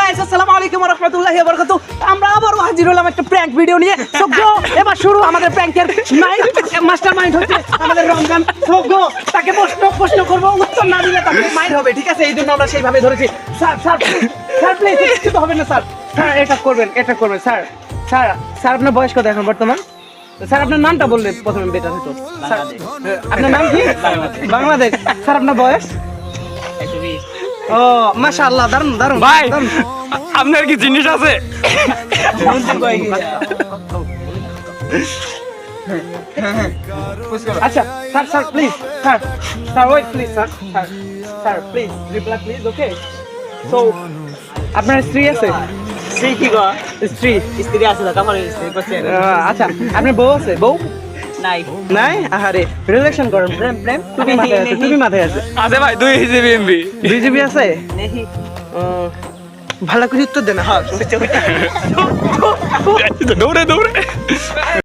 Guys আসসালামু আলাইকুম ওয়া রাহমাতুল্লাহি ওয়া বারাকাতুহু। আমরা আবারও হাজির হলাম একটা প্র্যাঙ্ক ভিডিও নিয়ে। সো গো, এবার শুরু আমাদের প্র্যাঙ্কের মাস্টারমাইন্ড হচ্ছে আমাদের রমজান। সো গো, তাকে প্রশ্ন করব, উত্তর না দিলে তাকে মাইন্ড হবে, ঠিক আছে? এইজন্য আমরা সেইভাবে ধরেছি। স্যার প্লিজ, কিছু হবে না স্যার। স্যার এটা করবেন স্যার। স্যার আপনার বয়স কত এখন বর্তমান? স্যার আপনার নামটা বললে প্রথমে বেটার হতো। স্যার আপনার নাম কি? বাংলাদেশ। স্যার আপনার বয়স? ও মাশাআল্লাহ, দারুন ভাই আপনার কি জিনিস আছে? আচ্ছা sir please, sir wait please, sir please reply please. Okay, so আপনার স্ত্রী আছে? স্ত্রী কি গো? স্ত্রী আছে না, কামার স্ত্রী করছে আচ্ছা, আপনার বউ আছে? বউ নাই। নাই? আহারে, রিলেশন করেন, প্রেম তুমি মাথায় আছে। আছে ভাই 2 জিবি এমবি। 2 জিবি আছে? ভালো করে উত্তর দেন। হ্যাঁ দৌড়ে